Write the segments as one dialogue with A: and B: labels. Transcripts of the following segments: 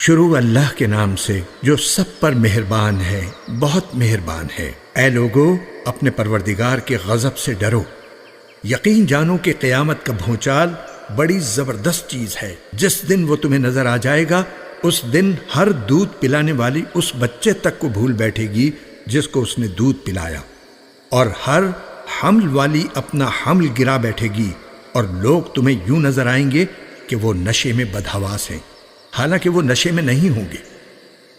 A: شروع اللہ کے نام سے جو سب پر مہربان ہے، بہت مہربان ہے۔ اے لوگو، اپنے پروردگار کے غضب سے ڈرو۔ یقین جانو کہ قیامت کا بھونچال بڑی زبردست چیز ہے۔ جس دن وہ تمہیں نظر آ جائے گا، اس دن ہر دودھ پلانے والی اس بچے تک کو بھول بیٹھے گی جس کو اس نے دودھ پلایا، اور ہر حمل والی اپنا حمل گرا بیٹھے گی، اور لوگ تمہیں یوں نظر آئیں گے کہ وہ نشے میں بدحواس ہیں، حالانکہ وہ نشے میں نہیں ہوں گے،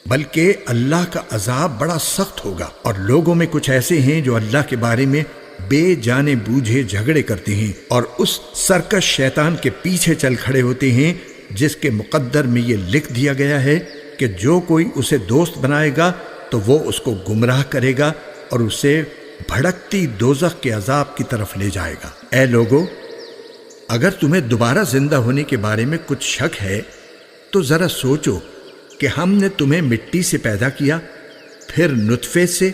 A: بلکہ اللہ کا عذاب بڑا سخت ہوگا۔ اور لوگوں میں کچھ ایسے ہیں جو اللہ کے بارے میں بے جانے بوجھے جھگڑے کرتے ہیں اور اس سرکش شیطان کے پیچھے چل کھڑے ہوتے ہیں جس کے مقدر میں یہ لکھ دیا گیا ہے کہ جو کوئی اسے دوست بنائے گا تو وہ اس کو گمراہ کرے گا اور اسے بھڑکتی دوزخ کے عذاب کی طرف لے جائے گا۔ اے لوگو، اگر تمہیں دوبارہ زندہ ہونے کے بارے میں کچھ شک ہے تو ذرا سوچو کہ ہم نے تمہیں مٹی سے پیدا کیا، پھر نطفے سے،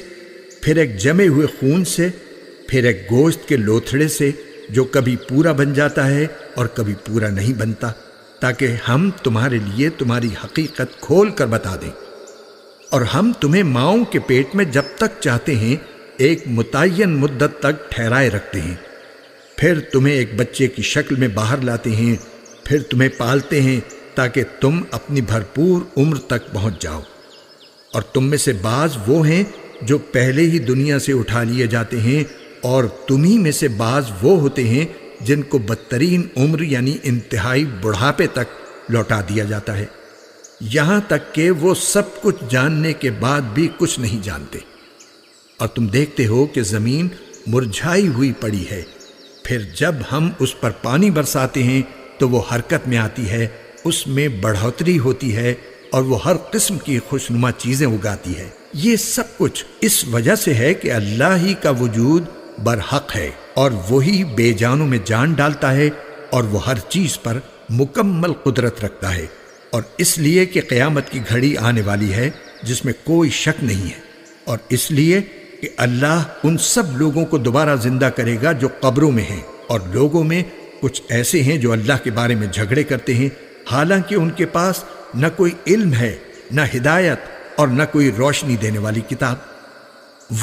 A: پھر ایک جمے ہوئے خون سے، پھر ایک گوشت کے لوتھڑے سے جو کبھی پورا بن جاتا ہے اور کبھی پورا نہیں بنتا، تاکہ ہم تمہارے لیے تمہاری حقیقت کھول کر بتا دیں۔ اور ہم تمہیں ماؤں کے پیٹ میں جب تک چاہتے ہیں ایک متعین مدت تک ٹھہرائے رکھتے ہیں، پھر تمہیں ایک بچے کی شکل میں باہر لاتے ہیں، پھر تمہیں پالتے ہیں تاکہ تم اپنی بھرپور عمر تک پہنچ جاؤ۔ اور تم میں سے بعض وہ ہیں جو پہلے ہی دنیا سے اٹھا لیے جاتے ہیں، اور تمہیں میں سے بعض وہ ہوتے ہیں جن کو بدترین عمر یعنی انتہائی بڑھاپے تک لوٹا دیا جاتا ہے، یہاں تک کہ وہ سب کچھ جاننے کے بعد بھی کچھ نہیں جانتے۔ اور تم دیکھتے ہو کہ زمین مرجھائی ہوئی پڑی ہے، پھر جب ہم اس پر پانی برساتے ہیں تو وہ حرکت میں آتی ہے، اس میں بڑھوتری ہوتی ہے اور وہ ہر قسم کی خوشنما چیزیں اگاتی ہے۔ یہ سب کچھ اس وجہ سے ہے کہ اللہ ہی کا وجود برحق ہے، اور وہی بے جانوں میں جان ڈالتا ہے، اور وہ ہر چیز پر مکمل قدرت رکھتا ہے۔ اور اس لیے کہ قیامت کی گھڑی آنے والی ہے جس میں کوئی شک نہیں ہے، اور اس لیے کہ اللہ ان سب لوگوں کو دوبارہ زندہ کرے گا جو قبروں میں ہیں۔ اور لوگوں میں کچھ ایسے ہیں جو اللہ کے بارے میں جھگڑے کرتے ہیں، حالانکہ ان کے پاس نہ کوئی علم ہے، نہ ہدایت، اور نہ کوئی روشنی دینے والی کتاب۔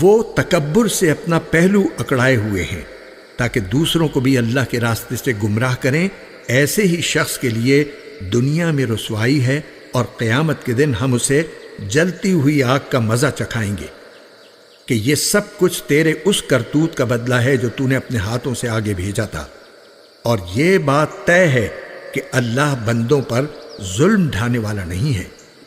A: وہ تکبر سے اپنا پہلو اکڑائے ہوئے ہیں تاکہ دوسروں کو بھی اللہ کے راستے سے گمراہ کریں۔ ایسے ہی شخص کے لیے دنیا میں رسوائی ہے، اور قیامت کے دن ہم اسے جلتی ہوئی آگ کا مزہ چکھائیں گے کہ یہ سب کچھ تیرے اس کرتوت کا بدلہ ہے جو تو نے اپنے ہاتھوں سے آگے بھیجا تھا۔ اور یہ بات طے ہے کہ اللہ بندوں پر ظلم ڈھانے والا نہیں ہے۔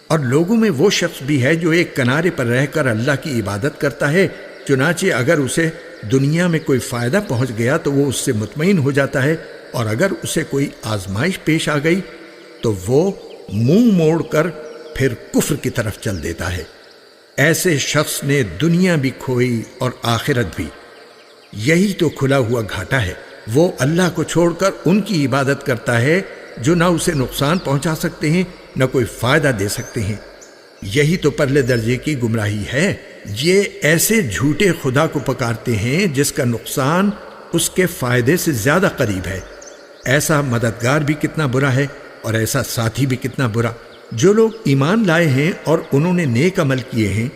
A: اور لوگوں میں وہ شخص بھی ہے جو ایک کنارے پر رہ کر اللہ کی عبادت کرتا ہے، چنانچہ اگر اسے دنیا میں کوئی فائدہ پہنچ گیا تو وہ اس سے مطمئن ہو جاتا ہے، اور اگر اسے کوئی آزمائش پیش آ گئی تو وہ منہ موڑ کر پھر کفر کی طرف چل دیتا ہے۔ ایسے شخص نے دنیا بھی کھوئی اور آخرت بھی، یہی تو کھلا ہوا گھاٹا ہے۔ وہ اللہ کو چھوڑ کر ان کی عبادت کرتا ہے جو نہ اسے نقصان پہنچا سکتے ہیں نہ کوئی فائدہ دے سکتے ہیں۔ یہی تو پرلے درجے کی گمراہی ہے۔ یہ ایسے جھوٹے خدا کو پکارتے ہیں جس کا نقصان اس کے فائدے سے زیادہ قریب ہے۔ ایسا مددگار بھی کتنا برا ہے، اور ایسا ساتھی بھی کتنا برا۔ جو لوگ ایمان لائے ہیں اور انہوں نے نیک عمل کیے ہیں،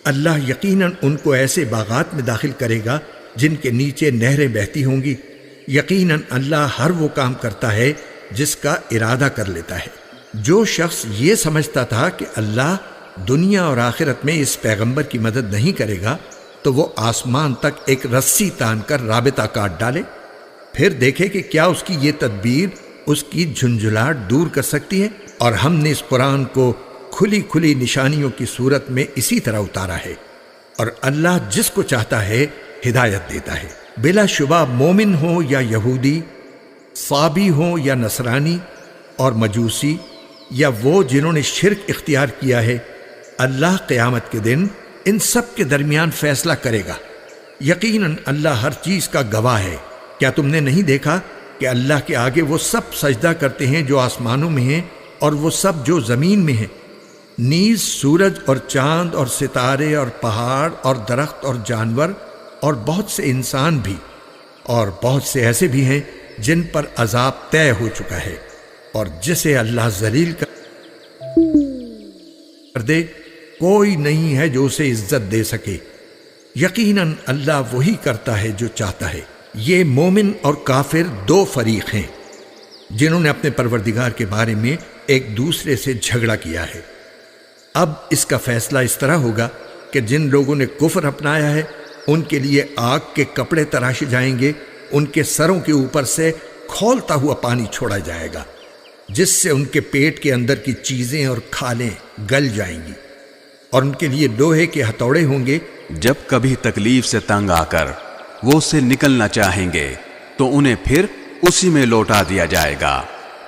A: اللہ یقیناً ان کو ایسے باغات میں داخل کرے گا جن کے نیچے نہریں بہتی ہوں گی۔ یقیناً اللہ ہر وہ کام کرتا ہے جس کا ارادہ کر لیتا ہے۔ جو شخص یہ سمجھتا تھا کہ اللہ دنیا اور آخرت میں اس پیغمبر کی مدد نہیں کرے گا تو وہ آسمان تک ایک رسی تان کر رابطہ کاٹ ڈالے، پھر دیکھے کہ کیا اس کی یہ تدبیر اس کی جھنجھلاہٹ دور کر سکتی ہے۔ اور ہم نے اس قرآن کو کھلی کھلی نشانیوں کی صورت میں اسی طرح اتارا ہے، اور اللہ جس کو چاہتا ہے ہدایت دیتا ہے۔ بلا شبہ مومن ہو یا یہودی، صابی ہو یا نصرانی اور مجوسی، یا وہ جنہوں نے شرک اختیار کیا ہے، اللہ قیامت کے دن ان سب کے درمیان فیصلہ کرے گا۔ یقیناً اللہ ہر چیز کا گواہ ہے۔ کیا تم نے نہیں دیکھا کہ اللہ کے آگے وہ سب سجدہ کرتے ہیں جو آسمانوں میں ہیں اور وہ سب جو زمین میں ہیں، نیز سورج اور چاند اور ستارے اور پہاڑ اور درخت اور جانور اور بہت سے انسان بھی، اور بہت سے ایسے بھی ہیں جن پر عذاب طے ہو چکا ہے، اور جسے اللہ ذلیل کر دے، کوئی نہیں ہے جو اسے عزت دے سکے۔ یقیناً اللہ وہی کرتا ہے جو چاہتا ہے۔ یہ مومن اور کافر دو فریق ہیں جنہوں نے اپنے پروردگار کے بارے میں ایک دوسرے سے جھگڑا کیا ہے۔ اب اس کا فیصلہ اس طرح ہوگا کہ جن لوگوں نے کفر اپنایا ہے ان کے لیے آگ کے کپڑے تراشے جائیں گے، ان کے سروں کے اوپر سے کھولتا ہوا پانی چھوڑا جائے گا جس سے ان کے پیٹ کے اندر کی چیزیں اور کھالیں گل جائیں گی، اور ان کے لیے لوہے کے ہتھوڑے ہوں گے۔
B: جب کبھی تکلیف سے تنگ آ کر وہ اس سے نکلنا چاہیں گے تو انہیں پھر اسی میں لوٹا دیا جائے گا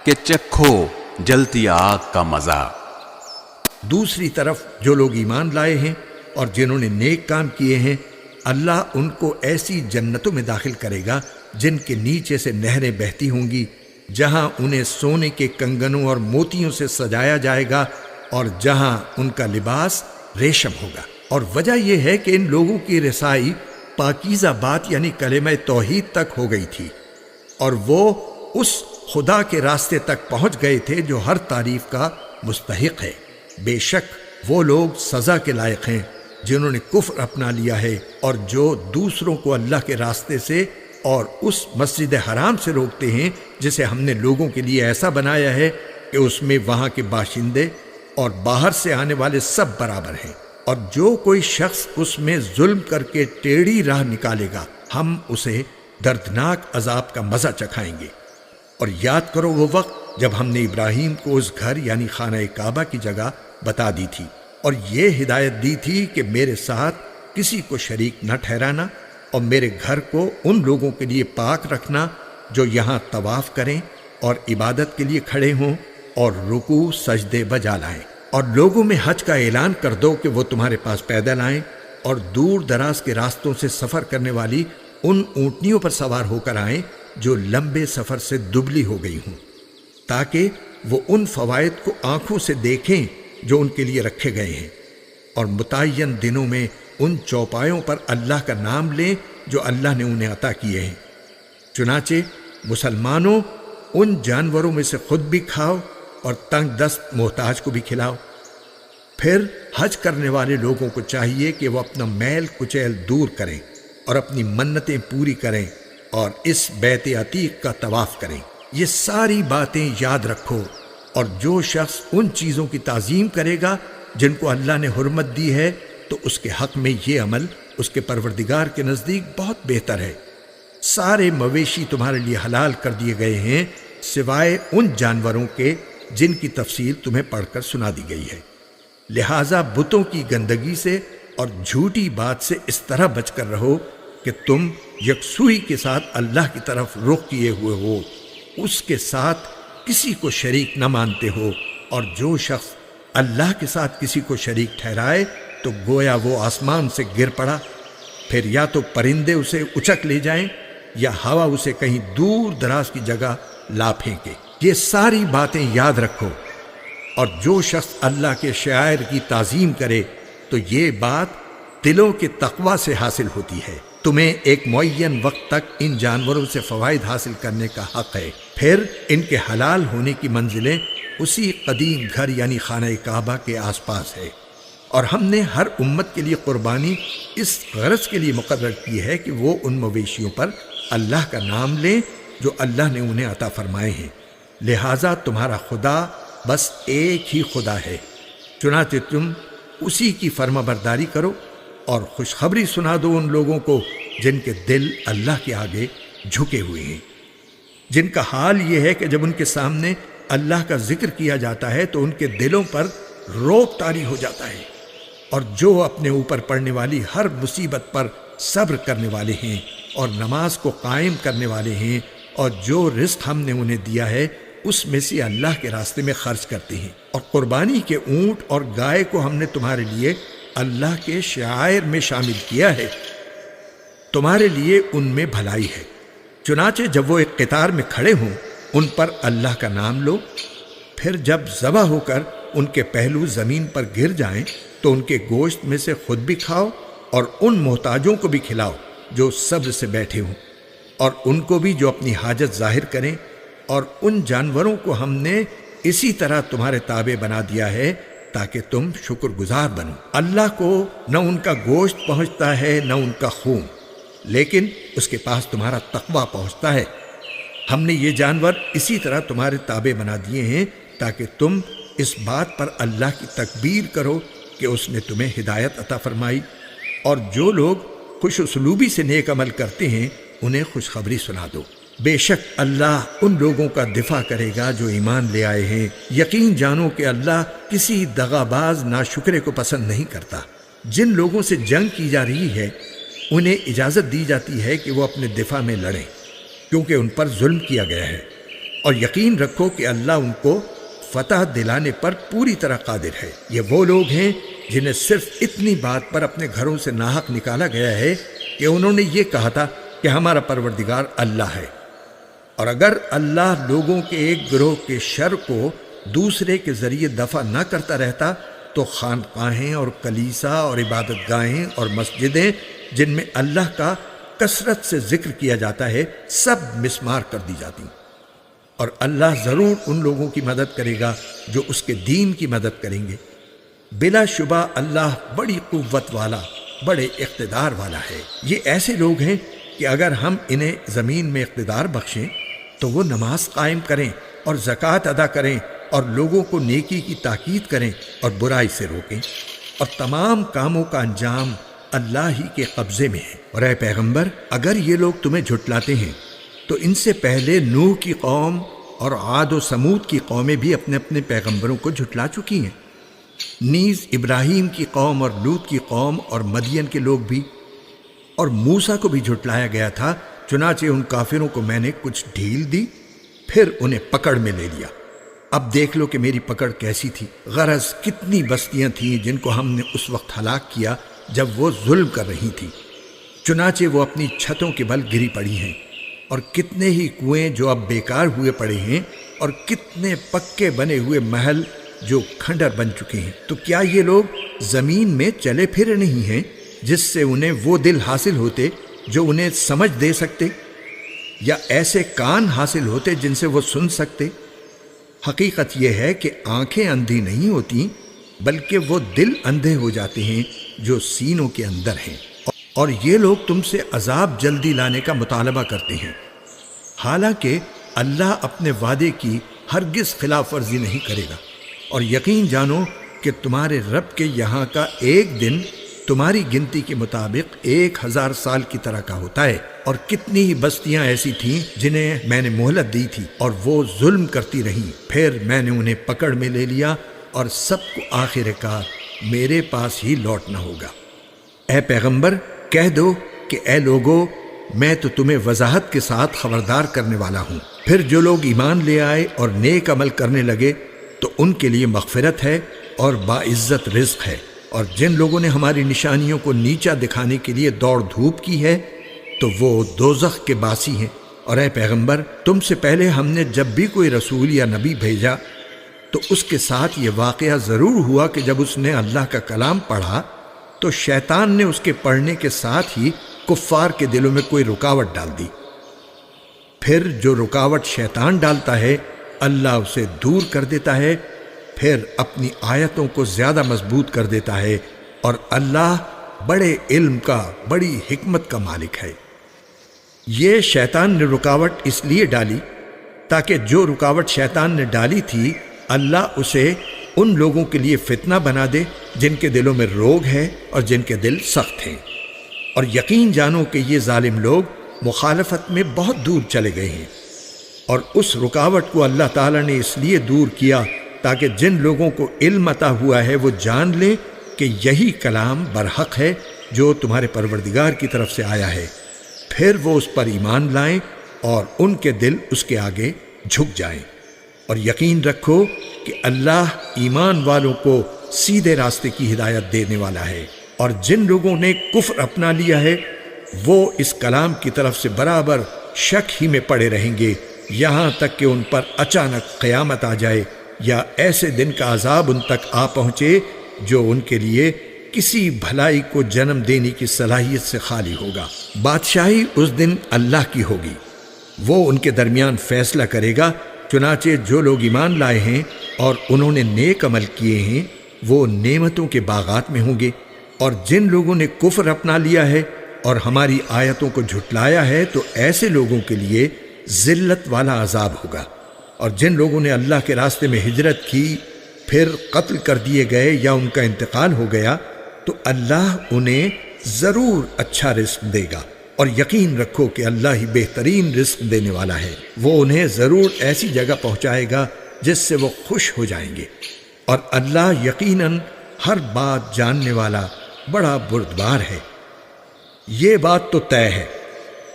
B: کہ چکھو جلتی آگ کا مزہ۔
A: دوسری طرف جو لوگ ایمان لائے ہیں اور جنہوں نے نیک کام کیے ہیں، اللہ ان کو ایسی جنتوں میں داخل کرے گا جن کے نیچے سے نہریں بہتی ہوں گی، جہاں انہیں سونے کے کنگنوں اور موتیوں سے سجایا جائے گا اور جہاں ان کا لباس ریشم ہوگا۔ اور وجہ یہ ہے کہ ان لوگوں کی رسائی پاکیزہ بات یعنی کلمہ توحید تک ہو گئی تھی، اور وہ اس خدا کے راستے تک پہنچ گئے تھے جو ہر تعریف کا مستحق ہے۔ بے شک وہ لوگ سزا کے لائق ہیں جنہوں نے کفر اپنا لیا ہے اور جو دوسروں کو اللہ کے راستے سے اور اس مسجد حرام سے روکتے ہیں جسے ہم نے لوگوں کے لیے ایسا بنایا ہے کہ اس میں وہاں کے باشندے اور باہر سے آنے والے سب برابر ہیں، اور جو کوئی شخص اس میں ظلم کر کے ٹیڑھی راہ نکالے گا ہم اسے دردناک عذاب کا مزہ چکھائیں گے۔ اور یاد کرو وہ وقت جب ہم نے ابراہیم کو اس گھر یعنی خانہ کعبہ کی جگہ بتا دی تھی اور یہ ہدایت دی تھی کہ میرے ساتھ کسی کو شریک نہ ٹھہرانا اور میرے گھر کو ان لوگوں کے لیے پاک رکھنا جو یہاں طواف کریں اور عبادت کے لیے کھڑے ہوں اور رکوع سجدے بجا لائیں، اور لوگوں میں حج کا اعلان کر دو کہ وہ تمہارے پاس پیدل آئیں اور دور دراز کے راستوں سے سفر کرنے والی ان اونٹنیوں پر سوار ہو کر آئیں جو لمبے سفر سے دبلی ہو گئی ہوں، تاکہ وہ ان فوائد کو آنکھوں سے دیکھیں جو ان کے لیے رکھے گئے ہیں، اور متعین دنوں میں ان چوپایوں پر اللہ کا نام لیں جو اللہ نے انہیں عطا کیے ہیں۔ چنانچہ مسلمانوں ان جانوروں میں سے خود بھی کھاؤ اور تنگ دست محتاج کو بھی کھلاؤ۔ پھر حج کرنے والے لوگوں کو چاہیے کہ وہ اپنا میل کچیل دور کریں اور اپنی منتیں پوری کریں اور اس بیت عتیق کا طواف کریں۔ یہ ساری باتیں یاد رکھو، اور جو شخص ان چیزوں کی تعظیم کرے گا جن کو اللہ نے حرمت دی ہے تو اس کے حق میں یہ عمل اس کے پروردگار کے نزدیک بہت بہتر ہے۔ سارے مویشی تمہارے لیے حلال کر دیے گئے ہیں سوائے ان جانوروں کے جن کی تفصیل تمہیں پڑھ کر سنا دی گئی ہے، لہٰذا بتوں کی گندگی سے اور جھوٹی بات سے اس طرح بچ کر رہو کہ تم یکسوئی کے ساتھ اللہ کی طرف رخ کیے ہوئے ہو، اس کے ساتھ کسی کو شریک نہ مانتے ہو، اور جو شخص اللہ کے ساتھ کسی کو شریک ٹھہرائے تو گویا وہ آسمان سے گر پڑا، پھر یا تو پرندے اسے اچک لے جائیں یا ہوا اسے کہیں دور دراز کی جگہ لا پھینکے۔ یہ ساری باتیں یاد رکھو، اور جو شخص اللہ کے شعائر کی تعظیم کرے تو یہ بات دلوں کے تقوی سے حاصل ہوتی ہے۔ تمہیں ایک معین وقت تک ان جانوروں سے فوائد حاصل کرنے کا حق ہے، پھر ان کے حلال ہونے کی منزلیں اسی قدیم گھر یعنی خانہ کعبہ کے آس پاس ہے، اور ہم نے ہر امت کے لیے قربانی اس غرض کے لیے مقرر کی ہے کہ وہ ان مویشیوں پر اللہ کا نام لیں جو اللہ نے انہیں عطا فرمائے ہیں، لہٰذا تمہارا خدا بس ایک ہی خدا ہے، چنانچہ تم اسی کی فرما برداری کرو اور خوشخبری سنا دو ان لوگوں کو جن کے دل اللہ کے آگے جھکے ہوئے ہیں، جن کا حال یہ ہے کہ جب ان کے سامنے اللہ کا ذکر کیا جاتا ہے تو ان کے دلوں پر روب طاری ہو جاتا ہے، اور جو اپنے اوپر پڑنے والی ہر مصیبت پر صبر کرنے والے ہیں اور نماز کو قائم کرنے والے ہیں، اور جو رزق ہم نے انہیں دیا ہے اس میں سے اللہ کے راستے میں خرچ کرتے ہیں، اور قربانی کے اونٹ اور گائے کو ہم نے تمہارے لیے اللہ کے شعائر میں شامل کیا ہے، تمہارے لیے ان میں بھلائی ہے۔ چنانچہ جب وہ ایک قطار میں کھڑے ہوں ان پر اللہ کا نام لو، پھر جب ذبح ہو کر ان کے پہلو زمین پر گر جائیں تو ان کے گوشت میں سے خود بھی کھاؤ اور ان محتاجوں کو بھی کھلاؤ جو صبر سے بیٹھے ہوں، اور ان کو بھی جو اپنی حاجت ظاہر کریں، اور ان جانوروں کو ہم نے اسی طرح تمہارے تابع بنا دیا ہے تاکہ تم شکر گزار بنو۔ اللہ کو نہ ان کا گوشت پہنچتا ہے نہ ان کا خون، لیکن اس کے پاس تمہارا تقویٰ پہنچتا ہے۔ ہم نے یہ جانور اسی طرح تمہارے تابع بنا دیے ہیں تاکہ تم اس بات پر اللہ کی تکبیر کرو کہ اس نے تمہیں ہدایت عطا فرمائی، اور جو لوگ خوش اسلوبی سے نیک عمل کرتے ہیں انہیں خوشخبری سنا دو۔ بے شک اللہ ان لوگوں کا دفاع کرے گا جو ایمان لے آئے ہیں۔ یقین جانو کہ اللہ کسی دغاباز ناشکرے کو پسند نہیں کرتا۔ جن لوگوں سے جنگ کی جا رہی ہے انہیں اجازت دی جاتی ہے کہ وہ اپنے دفاع میں لڑیں، کیونکہ ان پر ظلم کیا گیا ہے، اور یقین رکھو کہ اللہ ان کو فتح دلانے پر پوری طرح قادر ہے۔ یہ وہ لوگ ہیں جنہیں صرف اتنی بات پر اپنے گھروں سے ناحق نکالا گیا ہے کہ انہوں نے یہ کہا تھا کہ ہمارا پروردگار اللہ ہے، اور اگر اللہ لوگوں کے ایک گروہ کے شر کو دوسرے کے ذریعے دفع نہ کرتا رہتا تو خانقاہیں اور کلیسا اور عبادت گاہیں اور مسجدیں جن میں اللہ کا کثرت سے ذکر کیا جاتا ہے سب مسمار کر دی جاتی، اور اللہ ضرور ان لوگوں کی مدد کرے گا جو اس کے دین کی مدد کریں گے۔ بلا شبہ اللہ بڑی قوت والا، بڑے اقتدار والا ہے۔ یہ ایسے لوگ ہیں کہ اگر ہم انہیں زمین میں اقتدار بخشیں تو وہ نماز قائم کریں اور زکوٰۃ ادا کریں اور لوگوں کو نیکی کی تاکید کریں اور برائی سے روکیں، اور تمام کاموں کا انجام اللہ ہی کے قبضے میں ہے۔ اور اے پیغمبر، اگر یہ لوگ تمہیں جھٹلاتے ہیں تو ان سے پہلے نوح کی قوم اور عاد و سمود کی قومیں بھی اپنے اپنے پیغمبروں کو جھٹلا چکی ہیں، نیز ابراہیم کی قوم اور لوط کی قوم اور مدین کے لوگ بھی، اور موسیٰ کو بھی جھٹلایا گیا تھا، چنانچہ ان کافروں کو میں نے کچھ ڈھیل دی، پھر انہیں پکڑ میں لے لیا۔ اب دیکھ لو کہ میری پکڑ کیسی تھی۔ غرض کتنی بستیاں تھیں جن کو ہم نے اس وقت ہلاک کیا جب وہ ظلم کر رہی تھی، چنانچہ وہ اپنی چھتوں کے بل گری پڑی ہیں، اور کتنے ہی کنویں جو اب بیکار ہوئے پڑے ہیں، اور کتنے پکے بنے ہوئے محل جو کھنڈر بن چکے ہیں۔ تو کیا یہ لوگ زمین میں چلے پھرے نہیں ہیں جس سے انہیں وہ دل حاصل ہوتے جو انہیں سمجھ دے سکتے، یا ایسے کان حاصل ہوتے جن سے وہ سن سکتے؟ حقیقت یہ ہے کہ آنکھیں اندھی نہیں ہوتی بلکہ وہ دل اندھے ہو جاتے ہیں جو سینوں کے اندر ہیں۔ اور یہ لوگ تم سے عذاب جلدی لانے کا مطالبہ کرتے ہیں، حالانکہ اللہ اپنے وعدے کی ہرگز خلاف ورزی نہیں کرے گا۔ اور یقین جانو کہ تمہارے رب کے یہاں کا ایک دن تمہاری گنتی کے مطابق 1000 سال کی طرح کا ہوتا ہے۔ اور کتنی ہی بستیاں ایسی تھیں جنہیں میں نے مہلت دی تھی اور وہ ظلم کرتی رہیں، پھر میں نے انہیں پکڑ میں لے لیا، اور سب کو آخر کار میرے پاس ہی لوٹنا ہوگا۔ اے پیغمبر، کہہ دو کہ اے لوگو، میں تو تمہیں وضاحت کے ساتھ خبردار کرنے والا ہوں۔ پھر جو لوگ ایمان لے آئے اور نیک عمل کرنے لگے تو ان کے لیے مغفرت ہے اور باعزت رزق ہے، اور جن لوگوں نے ہماری نشانیوں کو نیچا دکھانے کے لیے دوڑ دھوپ کی ہے تو وہ دوزخ کے باسی ہیں۔ اور اے پیغمبر، تم سے پہلے ہم نے جب بھی کوئی رسول یا نبی بھیجا تو اس کے ساتھ یہ واقعہ ضرور ہوا کہ جب اس نے اللہ کا کلام پڑھا تو شیطان نے اس کے پڑھنے کے ساتھ ہی کفار کے دلوں میں کوئی رکاوٹ ڈال دی۔ پھر جو رکاوٹ شیطان ڈالتا ہے اللہ اسے دور کر دیتا ہے، پھر اپنی آیتوں کو زیادہ مضبوط کر دیتا ہے، اور اللہ بڑے علم کا، بڑی حکمت کا مالک ہے۔ یہ شیطان نے رکاوٹ اس لیے ڈالی تاکہ جو رکاوٹ شیطان نے ڈالی تھی اللہ اسے ان لوگوں کے لیے فتنہ بنا دے جن کے دلوں میں روگ ہے اور جن کے دل سخت ہیں۔ اور یقین جانو کہ یہ ظالم لوگ مخالفت میں بہت دور چلے گئے ہیں، اور اس رکاوٹ کو اللہ تعالیٰ نے اس لیے دور کیا تاکہ جن لوگوں کو علم عطا ہوا ہے وہ جان لیں کہ یہی کلام برحق ہے جو تمہارے پروردگار کی طرف سے آیا ہے، پھر وہ اس پر ایمان لائیں اور ان کے دل اس کے آگے جھک جائیں۔ اور یقین رکھو کہ اللہ ایمان والوں کو سیدھے راستے کی ہدایت دینے والا ہے، اور جن لوگوں نے کفر اپنا لیا ہے وہ اس کلام کی طرف سے برابر شک ہی میں پڑے رہیں گے، یہاں تک کہ ان پر اچانک قیامت آ جائے یا ایسے دن کا عذاب ان تک آ پہنچے جو ان کے لیے کسی بھلائی کو جنم دینے کی صلاحیت سے خالی ہوگا۔ بادشاہی اس دن اللہ کی ہوگی، وہ ان کے درمیان فیصلہ کرے گا، چنانچہ جو لوگ ایمان لائے ہیں اور انہوں نے نیک عمل کیے ہیں وہ نعمتوں کے باغات میں ہوں گے، اور جن لوگوں نے کفر اپنا لیا ہے اور ہماری آیتوں کو جھٹلایا ہے تو ایسے لوگوں کے لیے ذلت والا عذاب ہوگا۔ اور جن لوگوں نے اللہ کے راستے میں ہجرت کی پھر قتل کر دیے گئے یا ان کا انتقال ہو گیا تو اللہ انہیں ضرور اچھا رزق دے گا، اور یقین رکھو کہ اللہ ہی بہترین رزق دینے والا ہے۔ وہ انہیں ضرور ایسی جگہ پہنچائے گا جس سے وہ خوش ہو جائیں گے، اور اللہ یقیناً ہر بات جاننے والا بڑا بردبار ہے۔ یہ بات تو طے ہے،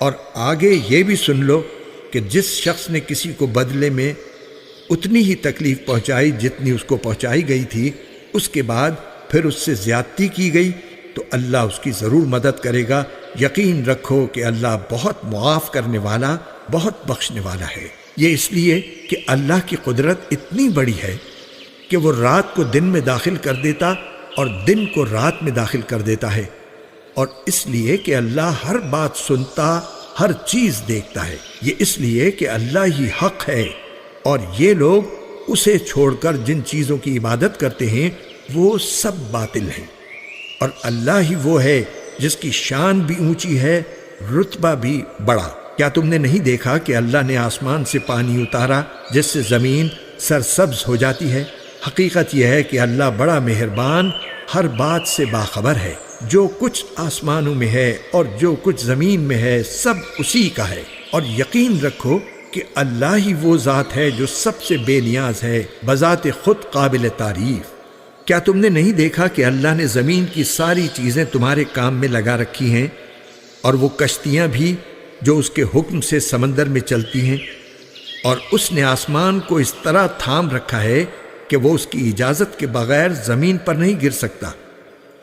A: اور آگے یہ بھی سن لو کہ جس شخص نے کسی کو بدلے میں اتنی ہی تکلیف پہنچائی جتنی اس کو پہنچائی گئی تھی، اس کے بعد پھر اس سے زیادتی کی گئی تو اللہ اس کی ضرور مدد کرے گا۔ یقین رکھو کہ اللہ بہت معاف کرنے والا، بہت بخشنے والا ہے۔ یہ اس لیے کہ اللہ کی قدرت اتنی بڑی ہے کہ وہ رات کو دن میں داخل کر دیتا اور دن کو رات میں داخل کر دیتا ہے، اور اس لیے کہ اللہ ہر بات سنتا، ہر چیز دیکھتا ہے۔ یہ اس لیے کہ اللہ ہی حق ہے، اور یہ لوگ اسے چھوڑ کر جن چیزوں کی عبادت کرتے ہیں وہ سب باطل ہیں، اور اللہ ہی وہ ہے جس کی شان بھی اونچی ہے، رتبہ بھی بڑا۔ کیا تم نے نہیں دیکھا کہ اللہ نے آسمان سے پانی اتارا جس سے زمین سرسبز ہو جاتی ہے؟ حقیقت یہ ہے کہ اللہ بڑا مہربان، ہر بات سے باخبر ہے۔ جو کچھ آسمانوں میں ہے اور جو کچھ زمین میں ہے سب اسی کا ہے، اور یقین رکھو کہ اللہ ہی وہ ذات ہے جو سب سے بے نیاز ہے، بذات خود قابل تعریف۔ کیا تم نے نہیں دیکھا کہ اللہ نے زمین کی ساری چیزیں تمہارے کام میں لگا رکھی ہیں، اور وہ کشتیاں بھی جو اس کے حکم سے سمندر میں چلتی ہیں، اور اس نے آسمان کو اس طرح تھام رکھا ہے کہ وہ اس کی اجازت کے بغیر زمین پر نہیں گر سکتا۔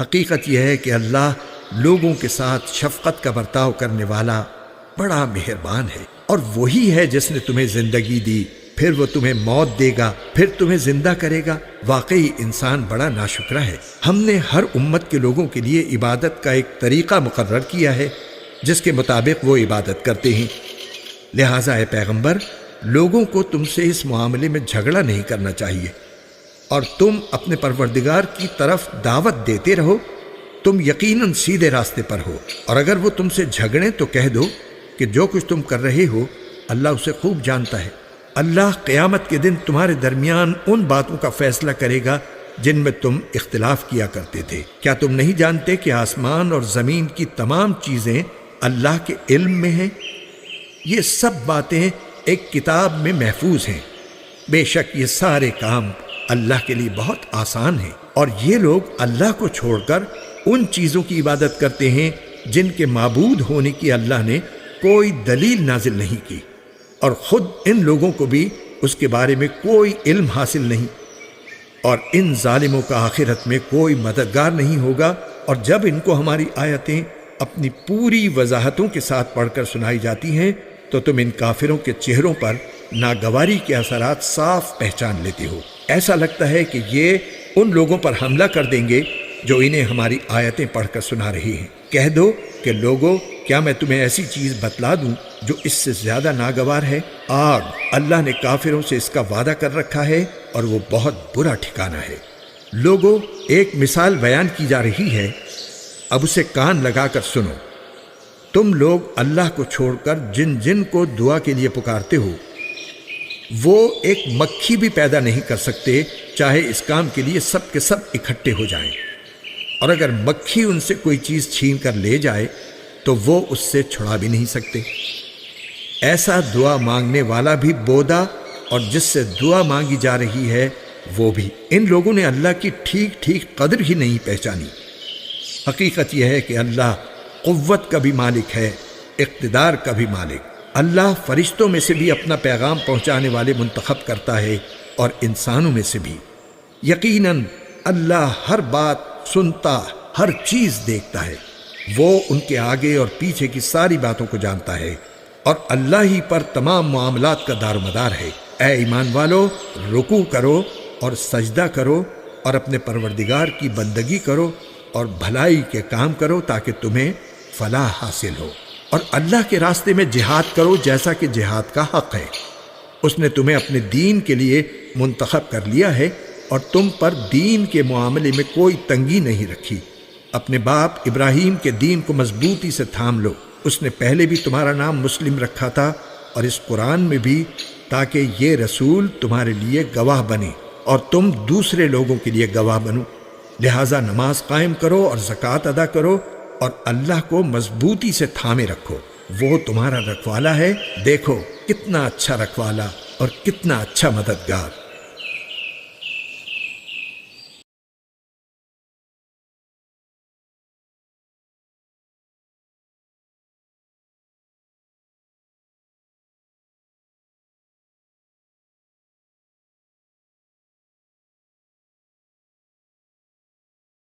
A: حقیقت یہ ہے کہ اللہ لوگوں کے ساتھ شفقت کا برتاؤ کرنے والا بڑا مہربان ہے، اور وہی ہے جس نے تمہیں زندگی دی، پھر وہ تمہیں موت دے گا، پھر تمہیں زندہ کرے گا۔ واقعی انسان بڑا ناشکرا ہے۔ ہم نے ہر امت کے لوگوں کے لیے عبادت کا ایک طریقہ مقرر کیا ہے جس کے مطابق وہ عبادت کرتے ہیں، لہٰذا اے پیغمبر، لوگوں کو تم سے اس معاملے میں جھگڑا نہیں کرنا چاہیے، اور تم اپنے پروردگار کی طرف دعوت دیتے رہو، تم یقیناً سیدھے راستے پر ہو۔ اور اگر وہ تم سے جھگڑیں تو کہہ دو کہ جو کچھ تم کر رہے ہو اللہ اسے خوب جانتا ہے۔ اللہ قیامت کے دن تمہارے درمیان ان باتوں کا فیصلہ کرے گا جن میں تم اختلاف کیا کرتے تھے۔ کیا تم نہیں جانتے کہ آسمان اور زمین کی تمام چیزیں اللہ کے علم میں ہیں؟ یہ سب باتیں ایک کتاب میں محفوظ ہیں۔ بے شک یہ سارے کام اللہ کے لیے بہت آسان ہیں، اور یہ لوگ اللہ کو چھوڑ کر ان چیزوں کی عبادت کرتے ہیں جن کے معبود ہونے کی اللہ نے کوئی دلیل نازل نہیں کی، اور خود ان لوگوں کو بھی اس کے بارے میں کوئی علم حاصل نہیں، اور ان ظالموں کا آخرت میں کوئی مددگار نہیں ہوگا۔ اور جب ان کو ہماری آیتیں اپنی پوری وضاحتوں کے ساتھ پڑھ کر سنائی جاتی ہیں تو تم ان کافروں کے چہروں پر ناگواری کے اثرات صاف پہچان لیتے ہو۔ ایسا لگتا ہے کہ یہ ان لوگوں پر حملہ کر دیں گے جو انہیں ہماری آیتیں پڑھ کر سنا رہی ہیں۔ کہہ دو کہ لوگو، کیا میں تمہیں ایسی چیز بتلا دوں جو اس سے زیادہ ناگوار ہے؟ آگ، اللہ نے کافروں سے اس کا وعدہ کر رکھا ہے اور وہ بہت برا ٹھکانہ ہے۔ لوگو، ایک مثال بیان کی جا رہی ہے، اب اسے کان لگا کر سنو۔ تم لوگ اللہ کو چھوڑ کر جن جن کو دعا کے لیے پکارتے ہو، وہ ایک مکھی بھی پیدا نہیں کر سکتے چاہے اس کام کے لیے سب کے سب اکٹھے ہو جائیں، اور اگر مکھی ان سے کوئی چیز چھین کر لے جائے تو وہ اس سے چھڑا بھی نہیں سکتے۔ ایسا دعا مانگنے والا بھی بودا، اور جس سے دعا مانگی جا رہی ہے وہ بھی۔ ان لوگوں نے اللہ کی ٹھیک ٹھیک قدر ہی نہیں پہچانی۔ حقیقت یہ ہے کہ اللہ قوت کا بھی مالک ہے، اقتدار کا بھی مالک۔ اللہ فرشتوں میں سے بھی اپنا پیغام پہنچانے والے منتخب کرتا ہے، اور انسانوں میں سے بھی۔ یقیناً اللہ ہر بات سنتا، ہر چیز دیکھتا ہے۔ وہ ان کے آگے اور پیچھے کی ساری باتوں کو جانتا ہے، اور اللہ ہی پر تمام معاملات کا دار و مدار ہے۔ اے ایمان والو، رکوع کرو اور سجدہ کرو، اور اپنے پروردگار کی بندگی کرو اور بھلائی کے کام کرو تاکہ تمہیں فلاح حاصل ہو، اور اللہ کے راستے میں جہاد کرو جیسا کہ جہاد کا حق ہے۔ اس نے تمہیں اپنے دین کے لیے منتخب کر لیا ہے، اور تم پر دین کے معاملے میں کوئی تنگی نہیں رکھی۔ اپنے باپ ابراہیم کے دین کو مضبوطی سے تھام لو۔ اس نے پہلے بھی تمہارا نام مسلم رکھا تھا اور اس قرآن میں بھی، تاکہ یہ رسول تمہارے لیے گواہ بنے اور تم دوسرے لوگوں کے لیے گواہ بنو۔ لہٰذا نماز قائم کرو اور زکوٰۃ ادا کرو اور اللہ کو مضبوطی سے تھامے رکھو۔ وہ تمہارا رکھوالا ہے، دیکھو کتنا اچھا رکھوالا اور کتنا اچھا مددگار۔